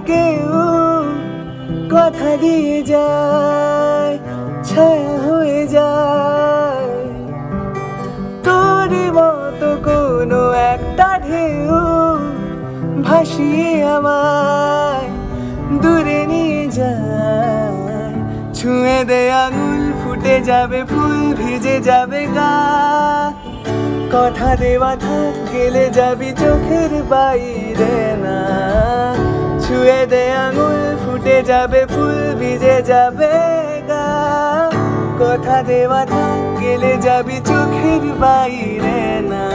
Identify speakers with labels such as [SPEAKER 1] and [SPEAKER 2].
[SPEAKER 1] কেউ কথা দিয়ে যায়, ছায়া হয়ে যায়। তোরই মতো কোনো একটা ঢেউ ভাসিয়ে আমায় দূরে নিয়ে যায়। ছুঁয়ে দে আঙুল, ফুটে যাবে ফুল, ভিজে যাবে গা। কথা দেওয়া থাক, গেলে যাবি চোখের বাইরে না। ছুঁয়ে দে আঙুল, ফুটে যাবে ফুল, ভিজে যাবে গা। কথা দেওয়া থাক, গেলে যাবি চোখের বাইরে না।